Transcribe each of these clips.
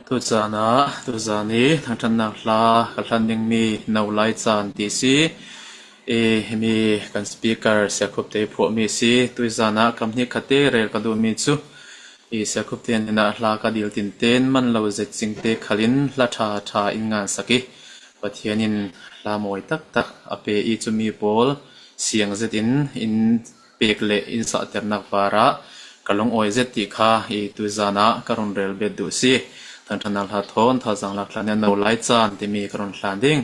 ตุจานะตุจานีทางทันนักลากลันยังมีนาวไลจานดีซีมีกันสปีกเกอร์เสียคุบเตพวกมีซีตุจานะคำนี้คติเรลกดูมีจูเสียคุบเตนนักลากดิลตินเตนมันเราเจ็ดสิงเตขลินละทาอิงงานสักิปัทยานินลามวยตักอเปอีจูมีโพลเสียงเจ็ดอินเปกเลอินสัตย์นักวาระกลงออยเจ็ดติคาตุจานะกรุณเรลเบดูซีทางทนัลหัดทนทาจังหลักลานนาวไลจานที่มีกรณลานดิ้ง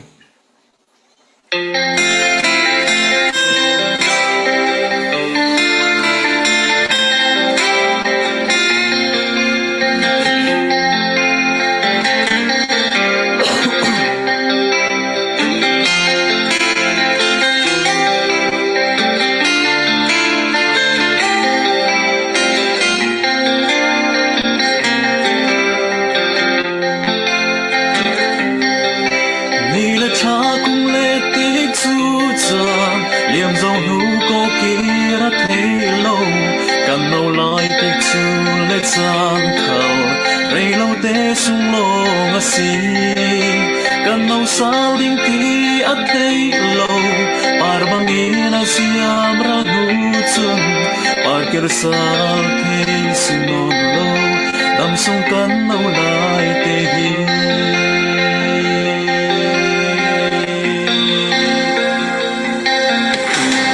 กันเอาสาวดิ้งที่อัดเทโลปาร์บังเงินอาเซียมรักหูจุนปาร์เกอร์สาวเทสิโนโลดำส่งกันเอาลายเตหี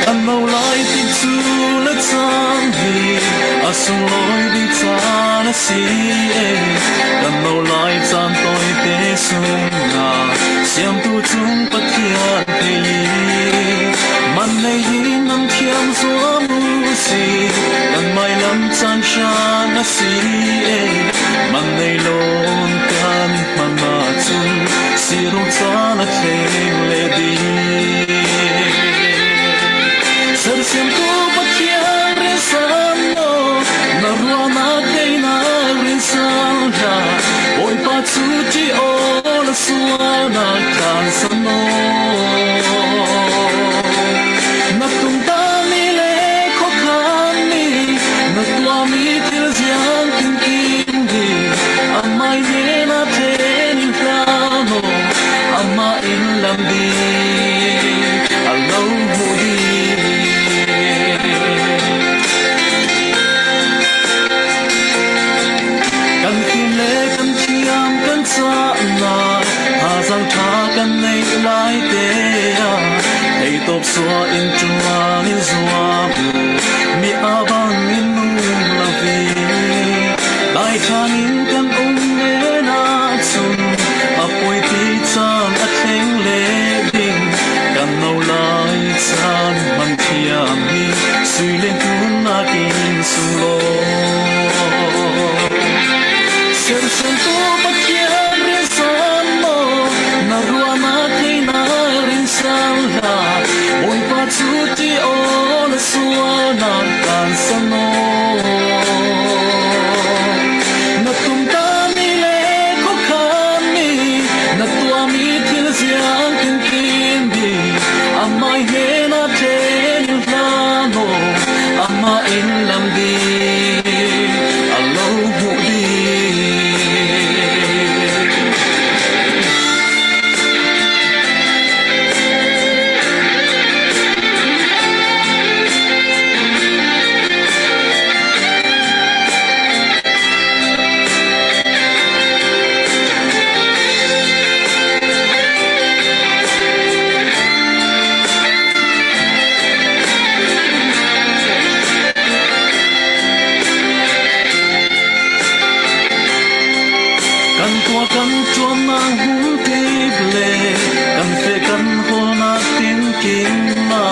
กันเอาลายติดจูและจางฮีอาส่งลอยดิจานสีกันเอาลายจานต่อยเตสุนาเสียงตัวจุงปัทยาเตยีมันในยินน้ำเทียมสวมมือสีกันไม่ลำจานชาณสีมันในโลนกันมันมาจุนสิรุจานเทเลดีเสียงเสียงตัวปัทยาเรสันโนนารัวนาเทนาเรสันดาโอยปัจจุจิโอSuana kansano Natumtani le kokani Natwami tilzian kinkindi Amma yena tenin plano Amma inlamdi Allahu mudi Kan kile kan tiam kan sana Hazang takan nay lai teya Ay top swa in chuan in zwabu Mi abang in nung lavi Lai kanin kan unge na tsun Apoy pitan at heng lebing Kan nau lai tsan man tiami Suilen kun aking sulo Sen sen to patyan resan Naruana tina rinsala Oy patsuti ola suana kansano Natumtani le kokani Natuami tilzian kinkindi Amma hena tenin plano Amma inlamdi Allahu mudi Kan chuan nang hung ti ble kan fe kan ho na tin kin ma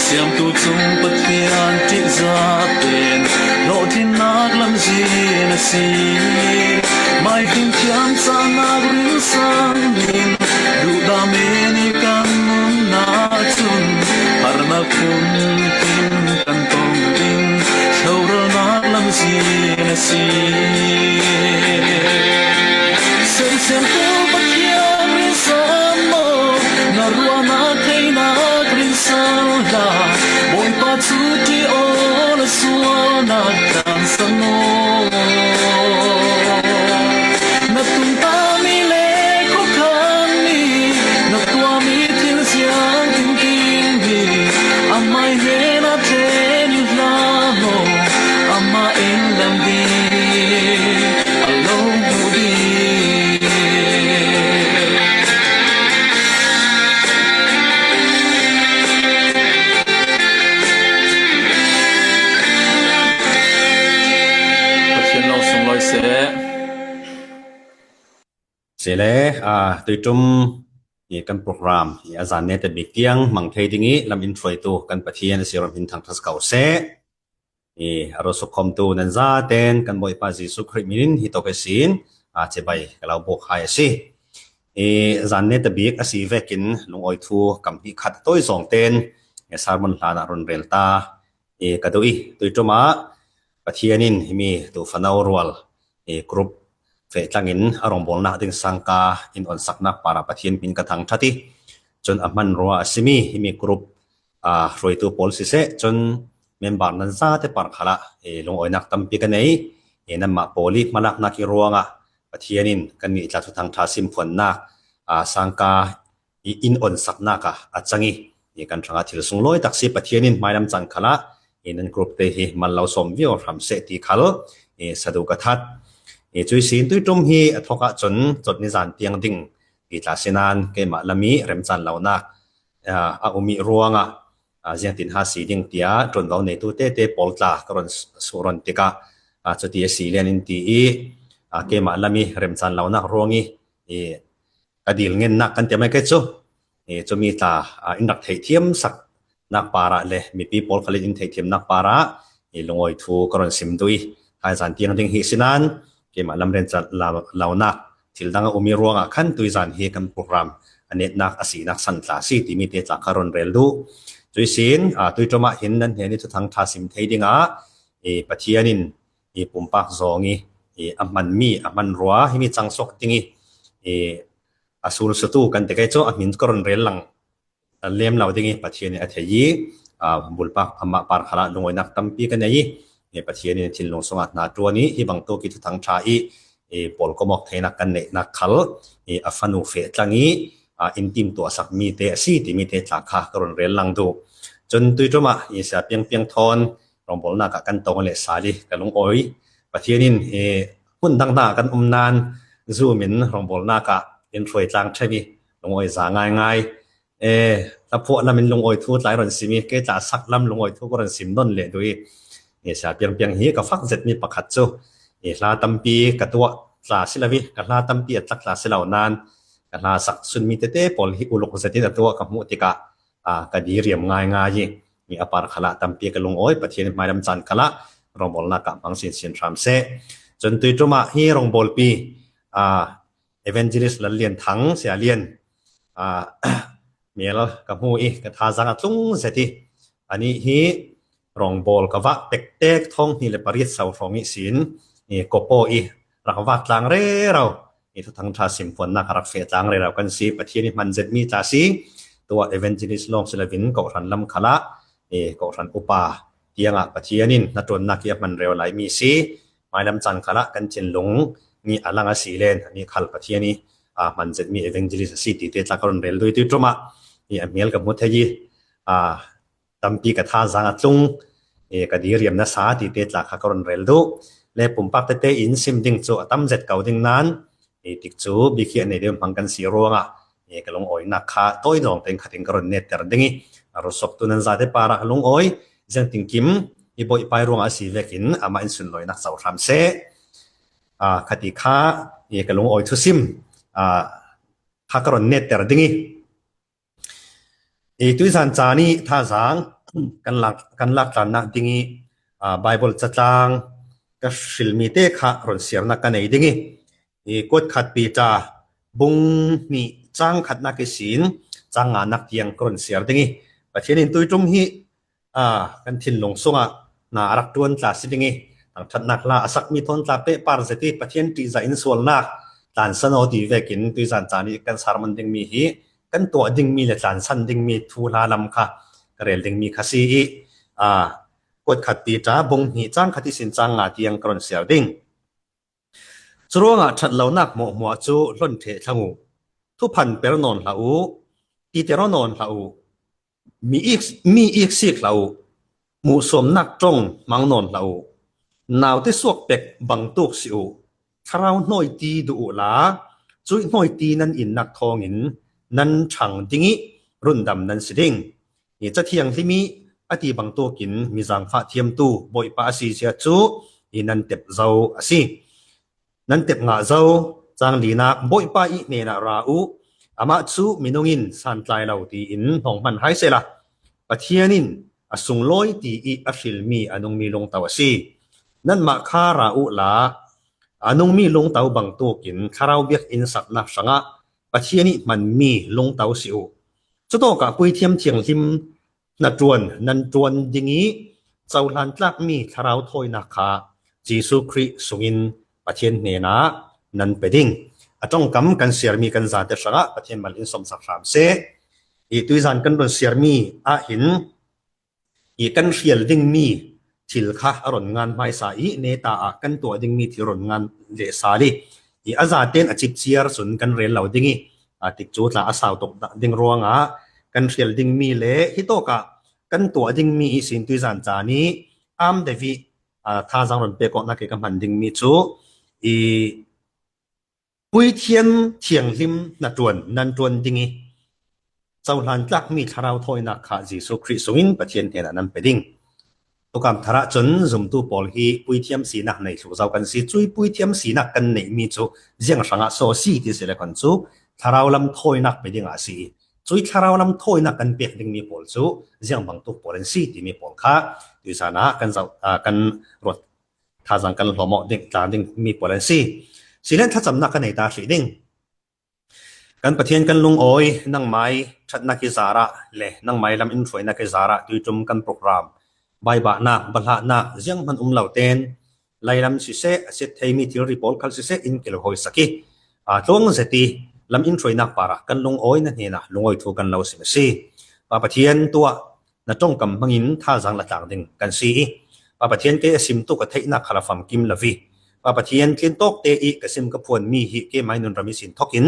siam tu chung pathian ti za ten lo tin nak lam ji na si mai tin chiam sa na rin sang nin du da me ni kan mun na chun har na kun tin kan tong tin chora na lam ji na si Sen tu patyan risamo Naruana kaina grinsala Boy patsuti ola suana kansano Natum Sele tuitum kan program azan net bitiang mangthei dingi lam introi tu kan pathian siram hin thang thas kau se aro sokhom tu nan za ten kan boi pa Jesu Christ min hi to ke sin chebai kalau bok hai si zan net bik asi vekin lungoi thu kam hi khat toi zong ten sarmon hlana ron relta kadoi tuituma pathianin himi tu fanau rwal group fe tlangin arong bolna ding sangka in on sakna para pathian pin kathang thati chon aman ro asimi himi group roi tu policy se chon member nan za te par khala lungoinak tampi ka nei namma poli malak na ki ruanga pathianin kan ni tla thu thang tha sim phon na sangka in on sakna ka achangi kan thanga thil sung loi taksi pathianin mailam chang khala in group te hi mallo som vio ram se ti khal sadu ka that chui sin tui tum hi athoka chon chot ni zan tiang ding ti tla sinan ke ma lami rem chan launa umi ruanga jian tin ha si ding tia tron lo nei tu te poltla karon suron tika choti si len in ti ke ma lami rem chan launa ruangi adil ngen nak kan te mai ke chu chomi ta indak thei thiam sak nak para le mi people khalin in thei thiam nak para lungoi thu karon sim dui ha zan tiang ding hi sinan ke ma lam ren chat launa thildanga umi ruanga khan tuizan hi kan program anet nak asi nak san tla si ti mi te cha karon reldu tuisin tuitoma hin nan he ni thu thang tha sim theidinga pathianin pumpak zongi aman mi aman ruwa himi changsok tingi asul satu kan te kai cho amin karon rel lang lem law dingi pathiani athei bulpak amma par khala lungoi nak tampi kan nei pathiani thil long songa na tuani hi bang to ki thu thang tha pol komok theina kan nei na khal afanu fe tlangi intim to asak mi te si ti mi te tla kha karon rel lang du chon tuitoma isa piang thon rombol na ka kan tong le sali kalung oi pathianin hun dang na kan umnan zoomin rombol na ka in roi tlang themi lungoi za ngai ta pho lamin lungoi thu tlai ron simi ke ta sak lam lungoi thu ron sim don le dui sa piang hi ka fak zet mi pakhat chu hla tampi ka tua tla silawi ka hla tampi atlak tla silaw nan ka hla sak sun mi te pol hi uluk zetin atua ka mu tika ka di riam ngai mi apar khala tampi ka lungoi pathian mairam chan khala rombol na ka mangsin sin ram se chon tui tuma hi rombol pi evangelist lalien thang sia lien miel ka mu ka tha zanga tlung zeti ani hi rongbol ka wa tek thong ni le parit sau rongi sin kopo rakwa tlang re raw thu thang tha sim phon na karak fe tlang re raw kan si pathiani manjet mi ta si to evangelist long silavin ko ran lam khala ko ran upa tianga pathianin na ton na ki man rew lai mi si mailam chan khala kan chin lung ni alanga silen ni khal pathiani manjet mi evangelist si ti te tla karon rel doi tu troma miel ka mu thei tampi ka tha zanga tlung ka di riam na sa ti te tla kha karon rel du le pumpak te in sim ding chu atam zet kau ding nan tik chu bi khi ane dem pangkan si ronga kalong oi na kha toi dong teng khating karon net ter dingi aro sok tu nan za te para kalong oi jang ting kim i boi pai ronga si vekin ama in sun loi nak sau ram se khati kha kalong oi thu sim kha karon net ter dingi tuizan chani tha zang kan lak tan na dingi bible chatlang ka filmi te kha ron siar na kan ei dingi kot khat pi cha bung ni chang khat na ke sin changa nak tiang kron siar dingi pathianin tuitum hi kan thin long songa na arak tuan tla sidingi ang that nak la asak mi thon tla pe par zeti pathian ti za in sol nak tan sano ti vekin tuizan chani kan sarman ding mi hi kan to ding mi le tlan san ding mi thu la lam kha karel ding mi khasi kot khat pi cha bung ni chang khati sin chang nga tiang kron siar ding churonga that lo nak mo chu lon the thangu thu phan per non la u ti te ron non la u mi ik sik la u mu som nak tong mang non la u naw te suak pek bang tuk si u kharau noi ti du la chui noi ti nan in nak thong in nan chang dingi rundam nan siding cha thiang limi ati bang to kin mizang fa thiam tu boi pa si sia chu inan tep zau asi nan tep nga zau จางลีนักบ่อยป้าอีเนนาราอุอามาจูมินุงินสันไลเหล่าตีอินของมันให้เสละปะเทียนินอสุงลอยตีอีอฟิลมีอนุงมีลงตาวซีนั่นมาคาราอุลาอนุงมีลงตาวบังตัวกินคาราวเบียกอินสักนักสังะปะเทียนิมันมีลงตาวสิวจุดโตกับปุยเทียมเทียงทิมนัดจวนนันจวนดิงี้เจ้าลันลักมีคาราวถอยนักขาจีสุคริสุงินปะเทียนเนนานันเปดิงอาจงกำกันเสียมีกันจานเตสังะปะเทียนมันอินสมสักสามเสอีตุยจานกันบนเสียมีอาหินอีกันเสียดิ่งมีทิลค่ะอรอนงานไม่สายเนตากันตัวดิ่งมีที่รอนงานเลสาลีอีอาจารย์เต้นอจิบเชียร์สุนกันเรียนเหล่าดิ่งติดจูตละอาสาวตกดิ่งรัวงะกันเสียดิ่งมีเละฮิโตกะกันตัวดิ่งมีสินตุยจานจานี้อามเดวิท่าจังรอนเปกอนักเอกมันดิ่งมีจูอีปุยเทียนเทียงลิมนัดจวนนันจวนดิ่งเจ้าลันลักมีคาราวถอยนักขาจีสุคริสุงินปะเทียนเทนันเปดิงตุกามทาระจนจุมตูปอลฮีปุยเทียมสีนักในสู่เจ้ากันสีจุยปุยเทียมสีนักกันในมีจูเจียงสังะโซซีที่เสด็จกันจูทาราวลำถอยนักไปดิงอาศีจุยทาราวลำถอยนักกันเปียกดิงมีปอลจูเจียงบังตุปอลสีที่มีปอลค่ะดิสานะกันเจ้ากันรถท่าจังกันหลอมดิงตาดิงมีปอลสีสิเลนถ้าจำนักกันในตาสีดิงกันปะเทียนกันลุงโอยนั่งไม้ชัดนักกิจาระเละนั่งไม้ลำอินฟวยนักกิจาระตุยจุมกันโปรแกรมใบบะนักบัลละนักเจียงมันเหล่าเต้นไล่ลำสิเสเสตให้มีที่รีพอร์ตคัลสิเสอินเกลหอยสักตัวงเสตีลำอินฟวยนักปาระกันลุงโอยนั่นเองนะลุงโอยถูกกันเหล่าสิมสีปะเทียนตัวนั่นจงกำบังอินท่าจังละต่างดึงกันสีปะเทียนเกสิมตุกะเทนักขลับฟัมกิมลวีปะเทียนเทียนโตกเตอีกสิมกะพวนมีฮิเกไม่นุนรามิสินทอกิน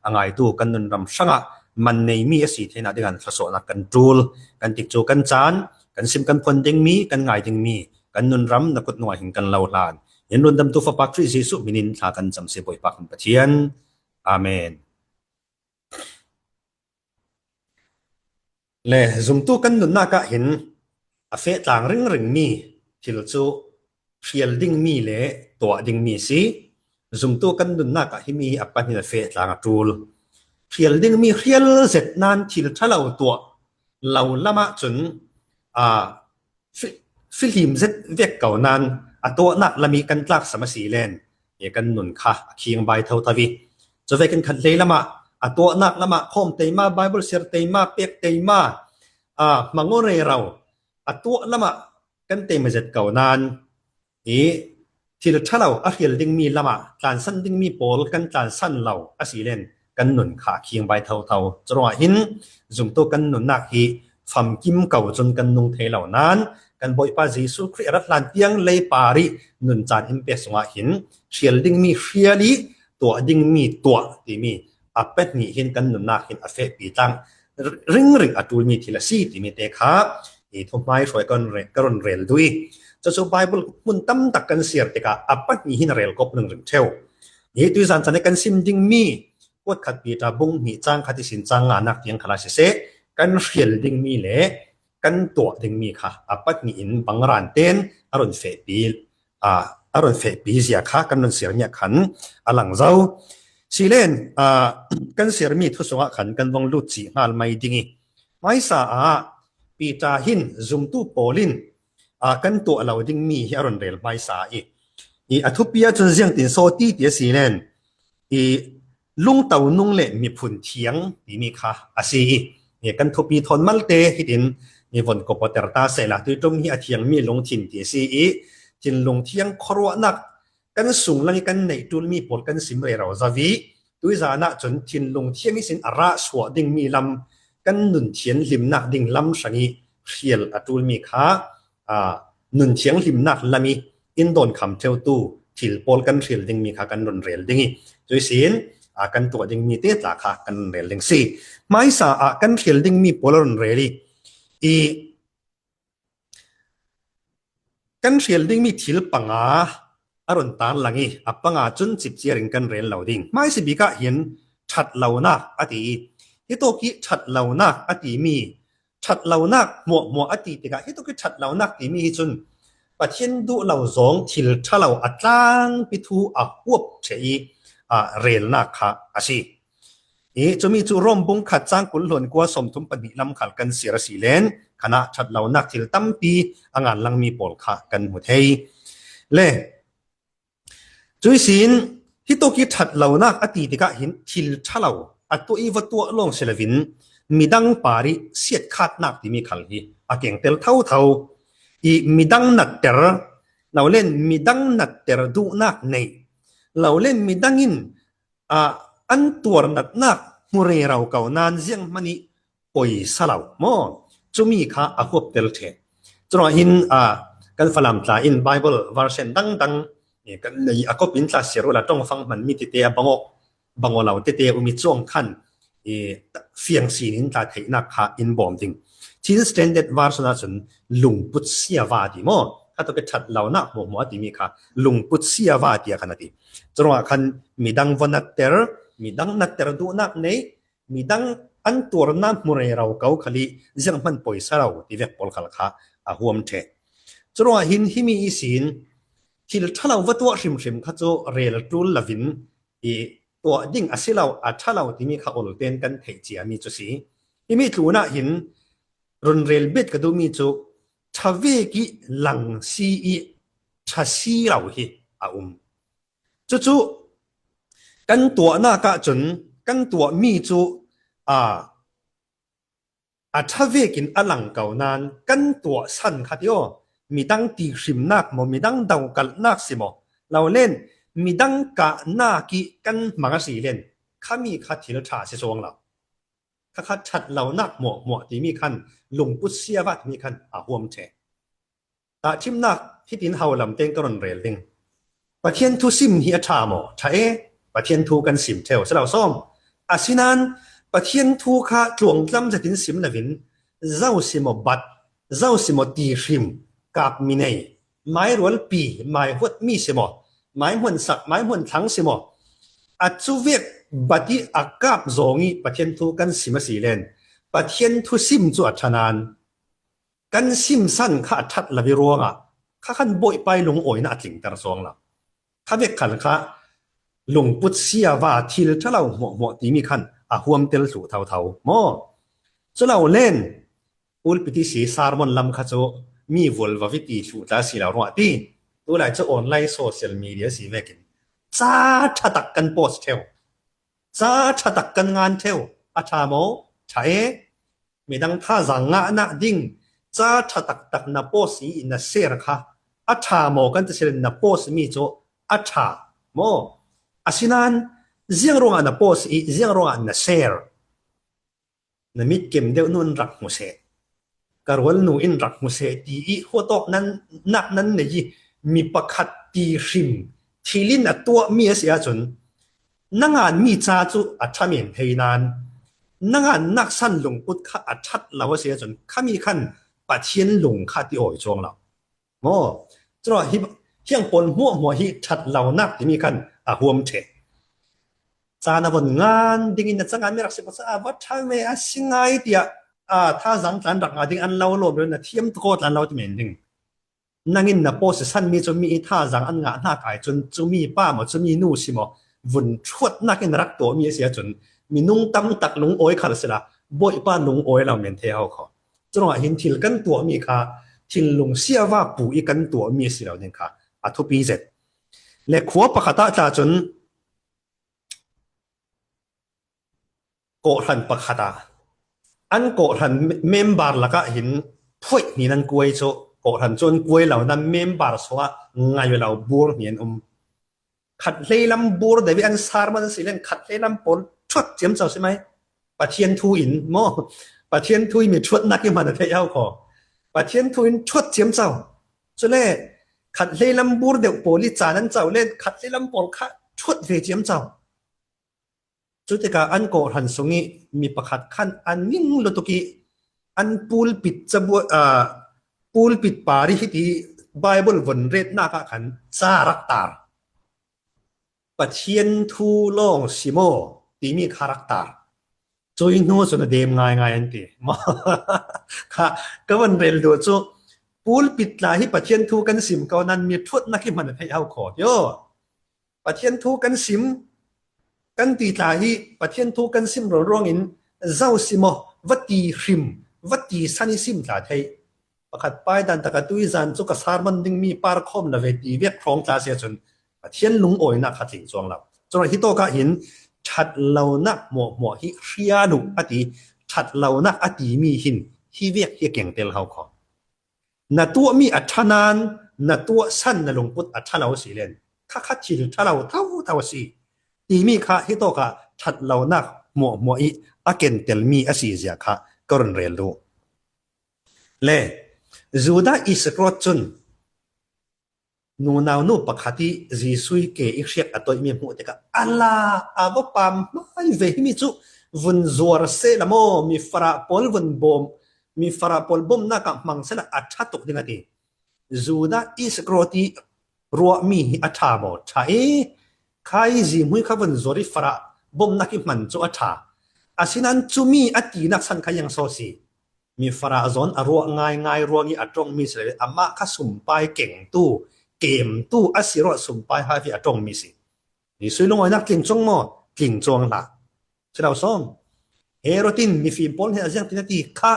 angay tu kan nun ram sanga man nei mi asi thena dengan thaso na kan tul kan tik chu kan chan kan sim kan phon ding mi kan ngai ding mi kan nun ram na kut nuai hing kan lo lan yen run dam tu fa pak tri jesu minin tha kan cham se boi pak pathian amen le zum tu kan nun na ka hin a fe tlang ring ring mi thil chu fiel ding mi le to ding mi si zum tu kan dun na ka himi apan hi fe tlang atul fiel ding mi khial zet nan thil thalo to lo lama chun film zet vek kau nan ato nak lami kan tlak samasi len ye kan nun kha khiang bai thau tawi cho ve kan khat le lama ato nak lama khom teima bible share teima pek teima mangore rau ato lama kan teima zet kau nanที่เราถ้าเราอาเฮียลดิ้งมีละมาการสั้นดิ้งมีโปลกันการสั้นเราอาศัยเล่นกันหนุนขาเคียงใบเท่าๆจรวดหินจุ่มตัวกันหนุนนักฮีฟัมกิมเก่าจนกันนุ่งเทเหล่านั้นกันบ่อยป้าจีสุคริรัตลันเตียงเลยปาริหนุนจานอิมเปสงาหินเชียลดิ้งมีเชียลีตัวดิ้งมีตัวที่มีอาเป็ดนี่หินกันหนุนนักหินอาเฟปีตังริงอัตุลมีทีละซีที่มีเตคาอีทุกไม้ช่วยกันเรลด้วยจะสู่ไบเบิลมุนตั้มตักกันเสียร์ติกาอัปปัดมีหินเรลกบหนึ่งเท่านี่ตุยสันสันกันซิมดิ้งมีวดขัดปีตาบุงมีจ้างขัดสินจ้างงานนักเตียงขลาเสกันเรียลดิ้งมีเละกันตัวดิ้งมีค่ะอัปปัดมีอินบังรานเต้นอารมณ์เฟปีอารมณ์เฟปีเสียค่ะกันนนเสียเนี่ยขันอลังเจ้าสิเลนกันเสียมีทุสวะขันกันวงลุจีงานไม่ดิ้งไม่สาปีตาหินซุมตูโปลินกันตัวเราดิ้งมีที่อารมณ์เรลไม่สาอีอทุเปียจนเสียงตินโซตีเดียสีเลนลุงเต่านุ่งเล่มีผุนเทียงที่มีค่ะอาศีเนี่ยกันทุปีทนมัลเตฮิดินมีฝนกบเตอร์ตาเสละตัวตรงนี้เทียงมีลงถิ่นเดียสีถิ่นลงเทียงครัวนักกันสูงแล้วกันในตุลมีปลกันสิมเรเราจะวิตุยจานะจนถิ่นลงเทียงมีสินอาระสวดิ้งมีลำกันหนุนเทียนลิมนักดิ้งลำสังอีเทียลอตุลมีค่ะหนุนเทียงลิมนักละมีอินโดนคำเทวตูถิลโปลกันเรียลดิ้งมีค่ะกันนนเรียลดิ้งโดยสินกันตัวดิ้งมีเตตลาค่ะกันเรียลดิ้งสิไม่สากันเรียลดิ้งมีโปลนเรียลีกันเรียลดิ้งมีถิลปังอารมณ์ตาลังปังจนจิบเจียริงกันเรียลเหล่าดิ้งไม่สิบิกะเห็นชัดเหล่านักอดีที่ตัวกี้ชัดเหล่านักอดีมีชัดเหล่านักมัวอดีติกะที่ตัวกี้ชัดเหล่านักที่มีจนปะเทียนดูเหล่าสองถิลชะเหล่าอัดล้างปิทูอักวบเฉย เรลนักค่ะอาชีจะมีจุร่มบุงขัดจ้างกุลหลวนกว่าสมทุมปฏิลำขัดกันเสียรสีเลนคณะชัดเหล่านักทิลตั้มปีงานลังมีปอลค่ะกันหมดให้เล่จุยสินที่ตัวกิชัดเหล่านักอดีตกะหินทิลชะเหล่าอัตัวอีวัตัวลงเซลวินมีดังปาริเสียดขาดนักที่มีขันฮีอาเก่งเตลเท่าอีมีดังนัดเตอร์เราเล่นมีดังนัดเตอร์ดูนักในเราเล่นมีดังอินอันตัวนัดนักมุเรเราเก่านานเสียงมันนี่ปอยสลาวมอจุมีข้าอาควบเตลเทจนหินกันฝรั่งตาอินไบเบิลวาร์เซนดังเนี่ยกันในอาควบอินตาเสียรุละต้องฟังมันมีติเตียบังเราติเตียอุมิจ้วงขันเฟียงสีนินตาเทนักข้าอินบอมดิงที่สแตนเดร์ดวาร์สนาจนลุงปุตเสียวาดีมอถ้าตัวก็ชัดเหล่านักหมอที่มีข้าลุงปุตเสียวาดีขนาดนี้จนว่าคันมีดังวันนัดเตอร์มีดังนัดเตอร์ดูนักในมีดังอันตัวน้ำมุเรเราเก่าขลียังมันปล่อยสลาวที่เว็บปอลขลักข้าหัวมเทจนว่าหินที่มีสินที่ถ้าเราวัดตัวริมข้าจะเรลตูลลวินตัวยิ่งอาศัยเราถ้าเราที่มีข้าอลเตนกันเทจีมีจุดสีที่มีตัวน่ะหินรุนเรลเบ็ดก็ดูมีจุดชาเวกิหลังซีชาซีเราฮีจุดกันตัวน่ะก็จนกันตัวมีจุดชาเวกินอลังเก่านานกันตัวสั้นขัดโยมีดังตีริมนักมีดังดาวกันนักสิมเราเล่นมีดังกะนากิกันมังสีเล่นข้ามีขัดที่เราชาเสียสวงเราข้าชัดเรานักหมอที่มีคันลุงปุษเสียวัดมีคันหัวมเทแต่ทิมนักที่ดินเฮาลำเต็งกรนเรลลิงประเทศทุซิมเฮียชาหมอใช่ประเทศทุกันสิมเทวสลาวส้มอาศินันประเทศทุข้าจวงลำจะดินสิมลวินเจ้าสิมบัดเจ้าสิมตีริมกับมีในไม้รวลปีไม้หัวมีสิมไม้หุ่นสักไม้หุ่นทั้งสิมอัจจุเวกบัดที่อากาศโจงีประเทศทุกันสิมสีเลนประเทศทุซิมจวดชนานกันซิมสั้นข้าทัดละวิรัวงข้าขันบ่อยไปลงโอยน่าจริงแต่ละสองละข้าเวกขันข้าลงปุตเสียว่าทิลถ้าเราหมอที่มีขันหัวมเตลสู่เท่าหมอจะเราเล่นอุลปิติสีสารมนลำข้าจะมีวอลววิตีสู่ตาสีเราหนวดที่ตัวไหนจะออนไลน์โซเชียลมีเดียสีเวกินจ้าชัดกันโพสเทลจ้าชัดกันงานเทลอาชาโมใช่มีดังท่าจังงะนะดิ้งจ้าชัดนับโพสีอินนัเซร์ค่ะอาชาโมกันจะเสด็จนับโพสมีโจอาชาโมอาศินันเสียงร้องนับโพสีเสียงร้องนัเซร์นั่นมิดเกมเดียวนุ่นรักมุเสการวันนูอินรักมุเสตีหัวโตนั้นนักนั้นเนี่ยมีประคัดตีริมทีลินตัวมีเสียจนนักงานมีจ้าจุอัจฉริยะเฮนันนักงานนักสั้นลงปุตข้าอัจฉริยะเสียจนข้ามีขั้นปัจเจียนลงข้าที่อ่อยจวงเราโอ้จรหิเที่ยงปนหัวหิชัดเหล่านักที่มีขั้นหัวมเทจานวันงานดิ้งอินจังงานไม่รักษาภาษาวัดทำไมสิ่งไงเดียถ้าสังสรรค์รักงานดิ้งอันเราโลภเลยนะเทียมตะโกนอันเราจะเหม็นดิ้งนั่งอินนับโพสสั้นมีจะมีท่าสังอันงานหน้าไก่จนจะมีป้าหมดจะมีนู่สิมวุ่นชวดนักอินรักตัวมีเสียจนมีนุ่งตั้มตักลุงโอยขัดเสียละบ่อยป้าลุงโอยเราเหม็นเที่ยวเขาจนว่าเห็นทิลกันตัวมีค่ะทิลลุงเสียว่าปู่อีกันตัวมีเสียแล้วเนี่ยค่ะทุปีเสร็จและขัวปะขตาจ่าจนโกรันปะขตาอันโกรันเมมบาร์ละก็เห็นพุ่ยนี่นั่นกวยโจโกรันจนกวยเหล่านั้นเมมบาร์สว่าไงเราบูร์เนี่ยขัดเลยลำบูร์เดี๋ยวอันซาร์มันสิเล่นขัดเลยลำปนชดเจียมเจ้าใช่ไหมปะเทียนทูอินโมปะเทียนทูอินมีชดนักยังมันเที่ยวขอปะเทียนทูอินชดเจียมเจ้าจะเล่ขัดเลยลำบูร์เดี๋ยวโปลิจานั้นเจ้าเล่นขัดเลยลำปนขัดชดเวเจียมเจ้าจุดที่การอันโกรันสงนี้มีประคัดขั้นอันนิ่งลุตุกีอันปูลปิดจะบวปูลปิดปาริฮิตีไบเบิลวันเรดนาคขันซารักตาปะเทียนทูลองซิโมที่มีคารักตาจอยโน่ส่วนเดิมง่ายอันที่มาค่ะก็วันเรลดูจูปูลปิดลายที่ปะเทียนทูกันซิมก็นั้นมีทุดนักที่มันให้เอาขอดโยปะเทียนทูกันซิม กันตีตาฮีประเทศทุกันซิมร้องอินเจ้าซิมวัดตีริมวัดตีสันิซิมตาไทยประคัดไปดันตะกตุยจันจุกสารมันดึงมีปาร์คอมละเวทีเวียกครองตาเสียจนประเทศลุงโอยนักขัดสิงจวงเราจนฮิโตกะหินชัดเหล่านักหมอฮิเรียลุอติชัดเหล่านักอติมีหินฮิเวียกเฮียเก่งเตลเฮาขอนาตัวมีอัชนานนาตัวสั้นนาลงพุทธอัชเหล่าสีเลนข้าคัดชิลชะเหล่าเท่าสีตีมีค่ะฮิโตกะชัดเหล่านักหมออิอาเกนเตลมีอาศีเสียค่ะกรณเรลูเล่จูดาอิสกรอจุนนูนาวนูปกติจีซุยเกอิเชียกอตัวมีหัวเด็กอัลลาอาบปามไม่เวหิมิจุวุนซัวร์เซลโมมีฟราปอลวุนบอมมีฟราปอลบอมนักมังเซลอัชตุกดิงตีจูดาอิสกรอติรัวมีอัชาโมใช่ใครจีมุยขวุนซัวริฟราบอมนักมันจุอัชาอาศินันจุมีอตินักสันขยังโซซีมีฟราซอนอรัวง่ายรัวงี้อัตรงมีเสลอามาข้าสุ่มไปเก่งตู้เกมตู้อาศิรอสุ่มไปหาที่อัตรงมีสินี่สุยลงไว้นักกิ่งจงมอกิ่งจงละเจ้าซ้อมเฮโรตินมีฟิล์มปนเฮอเซียงตินาทีข้า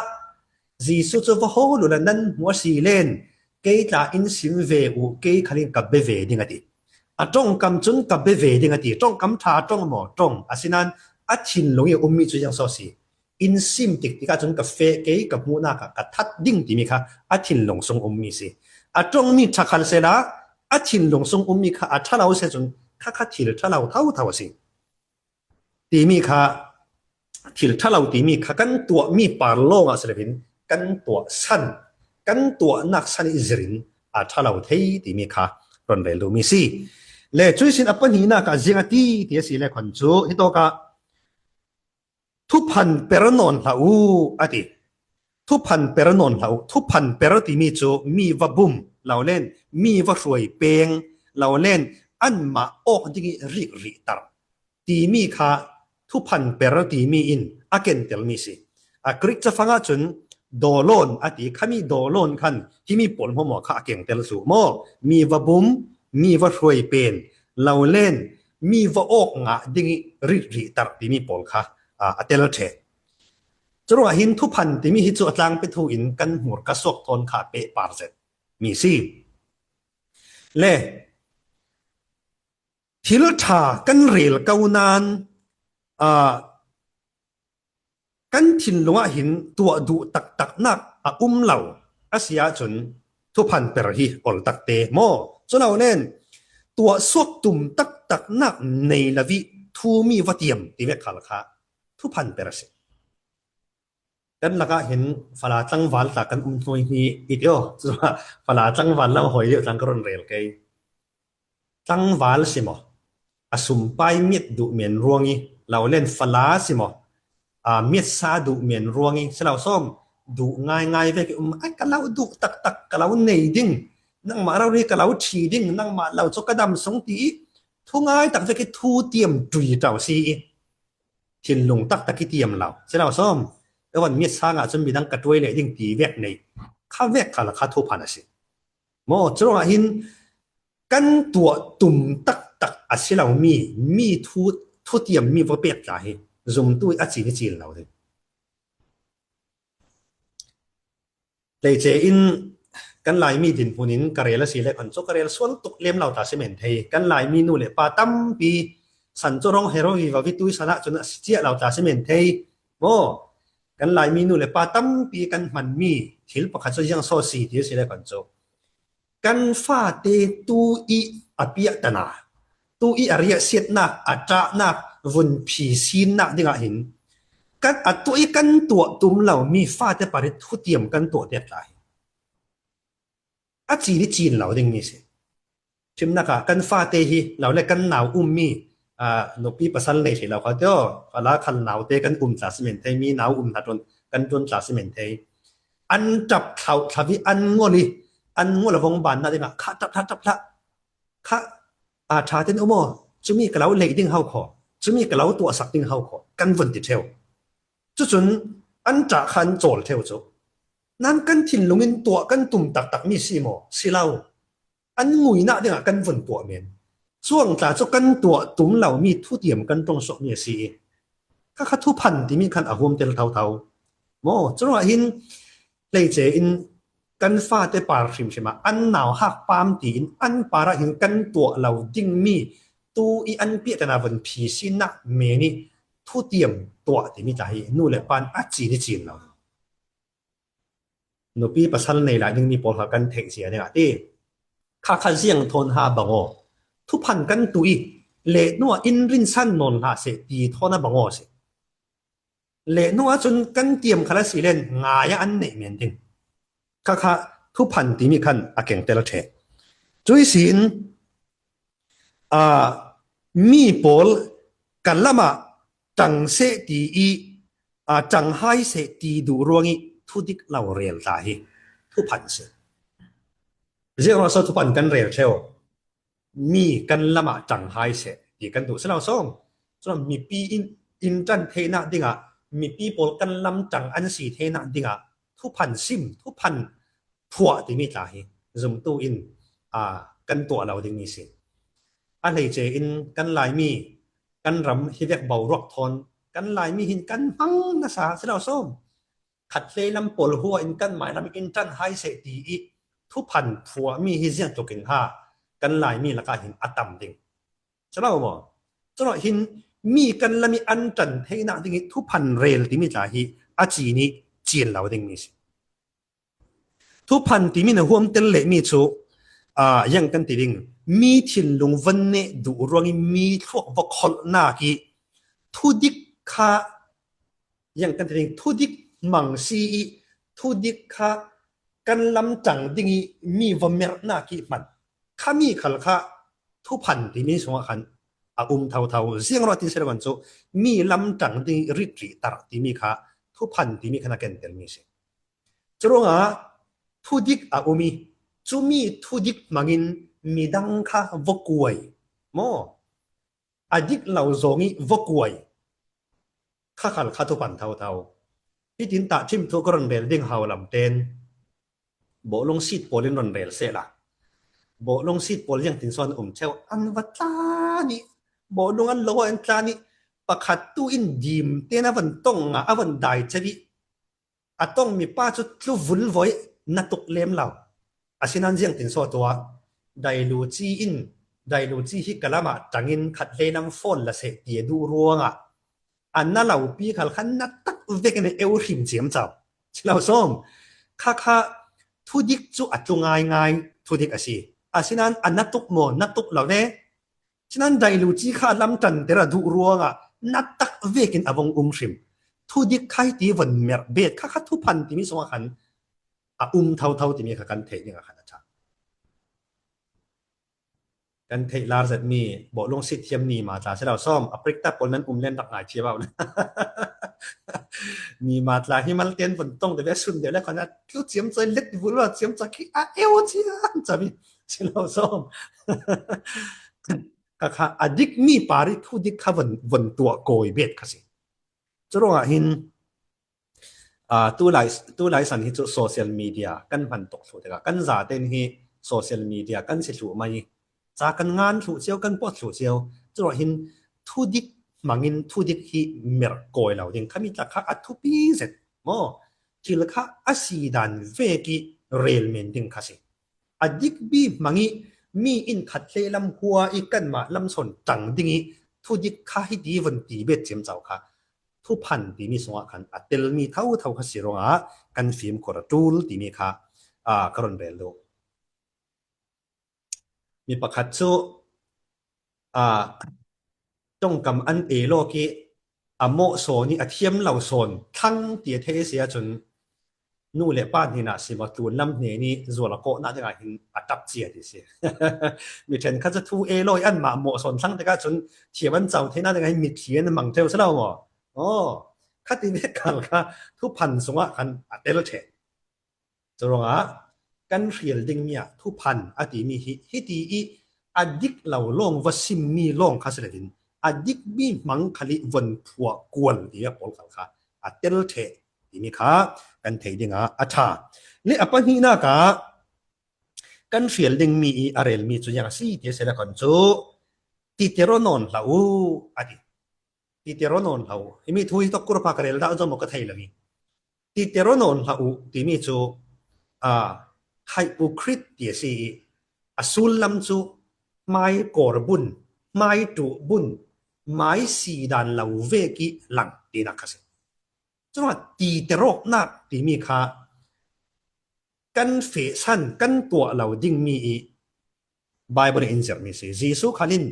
จีสุจวะโฮลุลันนั้นหัวสีเลนเกยตาอินสิมเวอุเกยขลิงกับเบเวดิงตีอัตรงกำจุนกับเบเวดิงตีตรงกำชาตรงหมอตรงอาศินันอัชินลงอุมมีจุยังโซซีอินซิมติกที่กาจนกับเฟเกยกับมูนากับทัดดิ้งที่มีค่ะอัชินลงทรงอุมมีสิอัตรงมีชักขันเสละอัชินลงทรงอุมมีค่ะอัชเราเสจนข้าทิลชะเราเท่าสิที่มีค่ะทิลชะเราที่มีค่ะกันตัวมีปาร์โลงอ่ะเสลพินกันตัวสั้นกันตัวนักสันอิสรินอัชเราเที่มีค่ะรอนเรลูมีสิเล่ช่วยสินอัปปนีนักจิงตีที่สิเล่คนจูฮิโตกะทุพันเปรนนลาอูอติทุพันเปรนนลาอูทุพันเปรติมีจูมีวะบุมเราเล่นมีวะรวยเปงเราเล่นอันมาออกดิริตารตีมีค่ะทุพันเปรติมีอินอาเกนเตลมีสิอากริกจะฟังจนโดโลนอติขามีโดโลนคันที่มีผลหัวหมอค่ะอาเกนเตลสูโมมีวะบุมมีวะรวยเปงเราเล่นมีวะออกงะดิริตารที่มีผลค่ะอัตเลเทจรวดหินทุพันที่มีหิจุอัตลังเป็นทูอินกันหัวกระสกทนขาเปะปาร์เซมีซีเล่ทิลชากันเรลเกานานกันทินลงหินตัวดูตักนักเหล่าอาเซียจนทุพันเปรฮีอลตักเตโมจนเอาเน่นตัวสวกตุ่มตักนักในละวิทูมีวัตเตียมที่เวกขลักะทุพันเปรสิกันละก็เห็นฝรั่งจังหวัดกันหน่วยนี้อีกแล้วจุดว่าฝรั่งจังหวัดแล้วหอยเดียวจังกรนเรลเกยจังหวัดสิมอสุมไปเมียดดุเมียนรวงนี้เราเล่นฝรั่งสิมเมียดซาดุเมียนรวงนี้เราส้มดุง่ายเวกกันเราดุตักกันเราเนยดิ้งนั่งมาเราเรียกกันเราชีดิ้งนั่งมาเราจกกระดำสงตีทุง่ายตักเวกทูเตรียมจุยเจ้าซีทินลงตักกิเตรียมเราส้มแต่วันมีสร้างจนมีดังกระตุ้ยเลยยิ่งตีเวกในข้าเวกข้าละข้าทุพันสิโมจรวดหินกันตัวตุ่มตักอาศัยเรามีทุเตรียมมีว่าเปียกใจรวมตัวอาชีพจีนเราเลยแต่เจอินกันหลายมีดินพูนินกระเรลสีเล็กคนจกระเรลส่วนตุกเลี้ยมเราตาเสม็นเทกันหลายมีนู่นเลยปาตั้มปีสันจรองเฮโรวีวาวิตุยสนะจนเจียเราตาเสม็นเทโมกันหลายมีนู่นเลยปาตั้มปีกันมันมีทิลปะขัดยังโซซีที่สิเล็กคนจกันฟาเตตูอีอภิยตนาตูอีอริยเสียนักอาจารนักวนผีซีนักดิ่งหินกันอัตัวอีกันตัวตุ่มเหล่ามีฟาเตปาริทุเตรียมกันตัวเด็ดหลายอาจีนจีนเหล่าดิ่งมีสิชิมนักกันฟาเตฮีเราเรียกกันหนาวมีนปีภาษาเลยที่เราเขาเดียวเวลาคันหนาวเตกันจากสิเมนเทมีหนาวทัดกันจนจากสิเมนเทอันจับเขาทวีอันงอลีอันงอละวงบานนั่นเองข้าจับข้าชาเตนโอโมจะมีกระเหล่าเล็กดิ้งเฮาขอจะมีกระเหล่าตัวสักดิ้งเฮาขอกันวนติดเทวจุนอันจะขันโจลเทวจุนั่นกันถิ่นลงเงินตัวกันตุ่มตักมีซีโมซีเล่าอันงุยน่ะเด้งกันวนตัวเมียน ช่วงตาจุกันตัวตุ้มเหล่ามีทุเตียมกันตรงสกเนี่ยสิก็คัดทุพันที่มีคันอาหมเตลเท่าๆโมจนว่าหินเลยเจอินกันฟ้าเตปาร์ชิมใช่ไหมอันหนาวหักปามตีนอันปาระหินกันตัวเหล่าดิ้งมีตูอีอันเปียตนาวันผีสินะเมนี่ทุเตียมตัวที่มีใจนู่นแหละปานอาจีนี่จีนเราหนูปีประชันในหลายยังมีปอลกันเทงเสียเนี่ยที่ข้าข้าเสียงทนหาบังโอทุพันกันตุยเลนัวอินรินสันนนหาเสตีทอนะบังโอเสเลนัวจนกันเตรียมคลาสิเลนงายอันเนเมียนดิงข้าทุพันที่มีคันอาเก่งเตลเทจุยสินมีปอลกันละมาจังเสตีจังไฮเสตีดูรวงิทุดิกเหล่าเรียลตาฮีทุพันเสเรื่องเราสทุพันกันเรียลเชลมีกันละมาจังไฮเสตีกันดูเสเราส่งส่วนมีปีอินจันเทนะดิงะมีปีปอลกันลำจังอันสีเทนะดิงะทุพันซิมทุพันผัวที่มีตาฮีซุมตูอินกันตัวเราดิงมีสิอะไรเจอินกันลายมีกันรำฮิเวกเบารอกทอนกันลายมีหินกันฟังนะสาเสเราส้มขัดเลยลำปอลหัวอินกันหมายลำอินจันไฮเสตีอีทุพันผัวมีฮิเซียนตกินห้ากันลายมีละกาหินอัตมดิงเสเราบ่เสเราหินมีกันละมีอันจันเทนะดิงทุพันเรลที่มีจ่าฮีอาจีนี่จีนเราดิงมีสิทุพันที่มีในหัวมเตลเลมีชูยังกันติดิงมีทินลุงวันเนดูรวงมีพวกวกขลนากีทุดิกคายังกันติดิงทุดิกมังซีทุดิกคากันลำจังดิงมีวเมรนากีมันข้ามีขลาทุพันที่มีสงขันเท่าเสียงรถที่เสด็จวันโจมีลำจังดิงริตรีตระที่มีข้าทุพันที่มีขณะเกินเตลมีสิจรวงทุดิกมีจูมีทุดิกมังินมีดังข้าวกวยโมอดิกเหล่าโจงีวกวยข้าขันข้าทุพันเท่าที่จินตาชิมทุกรอนเรลดิ้งหาวลำเต้นโบลงซีดโปลินรอนเรลเสละโบลงซีดโปลิยังตินซอนเชลอันวัตานี่โบลงอันโลอันตานี่ปะขัดตู้อินดีมเต้นวันต้องวันได้เจวิต้องมีป้าจุดลูวุลไว้นัตุกเลี้ยมเราอาศินันยังตินซอตัวได้รู้จีอินได้รู้จีฮิกะละมาจังอินขัดเลนังฟอนละเสตีดูรวงอันนั้นเราปีขัดขันนัดตักเวกในเอวหิมเจียมเจ้าเราส้มข้าทุดิกจูอัดจูง่ายทุดิกอาศิอาศินันอันนัดตุกโมนัดตุกเหล่านี้ฉะนั้นได้รู้จีข้าลำจันเดระดูรวงนัดตักเวกินอวงชิมทุดิกใครตีวันเมรเบดข้าทุพันที่มีสมขันเท่าที่มีกันเทยังกันนะจ๊ะกันเทลาร์เซตมีบอกลงสิทธิ์เทียมนี่มาจากที่เราซ่อมอปริกตาปนนั้นเล่นตักหลายเชียวเอานะมีมาจากที่มันเตียนฝนตกแต่แบบสุดเดียวแล้วคนนั้นรู้เจียมใจเล็กบุรุษเจียมใจขี้เอวเจียมจะมีที่เราซ่อมก็อดิกมีปาริทุดิกข้าวันตัวโกยเบ็ดค่ะสิจะรู้ว่าหินตู้ไหลสันที่จุโซเชียลมีเดียกันพันตกสุดเลยกันจ่าเต็นที่โซเชียลมีเดียกันเสียถูไหมจากกันงานถูกเชียวกันปอดถูกเชียวจะว่าหินทุดิกมังอินทุดิกที่เมรโกยเราเองข้ามีจากข้าอัตุปีเสร็จโม่ที่ละข้าอาศีดันเวกิเรลเมนดิ้งข้าสิอดิกบีมังอิมีอินขัดเลลำหัวอีกันมาลำสนจังดิ้งทุดิกข้าให้ดีวันตีเบ็ดเจียมเจ้าข้าทุพันที่มีสงขันอัตเตลมีเท่าข้าสิรงกันฟิล์มคอร์จูลที่มีข้ากรอนเรลโลมีประคัตโซจงกำอันเอโลกีโมโซนี่เทียมเหล่าโซนทั้งเตียเทเสียจนนู่นเละป้านนี่นะสิมาตูนลำเนนี่จัวละโกน่าจะไงหินจับเจียดิสิมีเช่นข้าจะทูเอโลอันมาโมโซนทั้งแต่ก็จนเทียมันเจ้าที่น่าจะไงมีเทียนมังเทลซะแล้วมั้งข้าตีเมกันข้าทุพันสงขันอัตเตลเชจะรองกันเรียลดิ้งเนี่ยทุพันอดีมีฮิตีอดิกเหล่าล่องวสิมมีล่องข้าเสด็จอดิกมีมังคลิวันผัวกวนที่ปอลข้าอัตเตลเชที่มีข้ากันเทดิ้งอัชาเละปัญหากันเรียลดิ้งมีอะไรมีจุดอย่างสี่ที่เสด็จคนจู ti teronon la u adi ti teronon la u imi thui to kur pa karel da zo mo ka thai lawi ti teronon la u ti mi chu hypocrite ti si asul lam chu mai kor bun mai tu bun mai si dan lau ve ki lang ti na khase chu ti terok na ti mi kha kan fe san kan tua lau ding mi i bible in zer mi se jesu khalin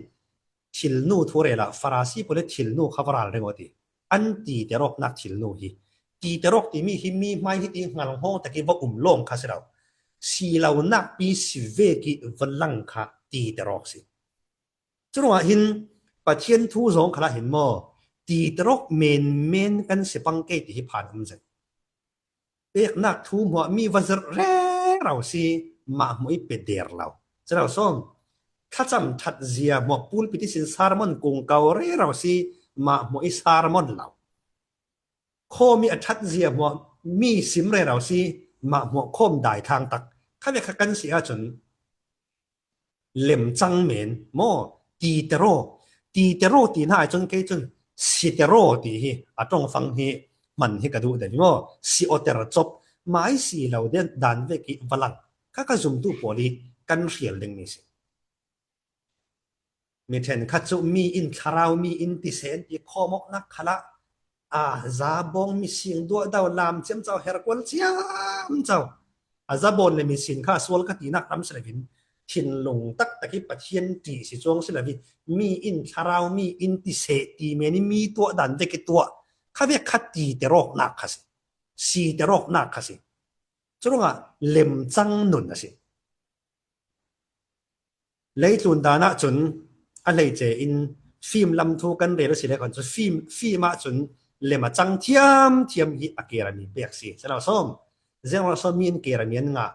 thilnu thurela farasi pole thilnu khawaral rengoti an ti terok nak thilnu hi ti terok ti mi hi mi mai hi ti ngal ho taki ba lom khasirau si lau nak pi si ve ki valang kha ti terok si chuwa hin pathian thu zong khala hin mo ti terok men kan se pangke ti hi phan umzen pek nak thu mo mi wazar re rau si ma moi pe der lau chau som khacham that zia mo pul piti sin sarmon kung kau re rau si ma moi sarmon lau kho mi athat zia mo mi sim re rau si ma mo khom dai thang tak kha ve kha kan sia chun lem chang men mo ti tero ti na chun ke chun si tero ti hi atong fang hi man hi ka du de mo si oter chop mai si lo den dan ve ki valang ka ka zum tu poli kan riel ding ni si mi then kha chu mi in tharau mi in ti sen ti khomok nak khala za bong mi sing do daw lam chem chau her kwal chiam chau za bon le mi sin kha swal ka ti nak ram srevin thin lung tak taki pathian ti si chong silawi mi in tharau mi in ti se ti meni mi to dan de ki to kha ve khat ti te rok nak khasi si te rok nak khasi chunga lem chang nun asi leitlun dana chun a lei che in film lam thu kan re la si le kon chu film ma chun lema chang thiam hi akera mi bek si sala som zeng la som min kera mian nga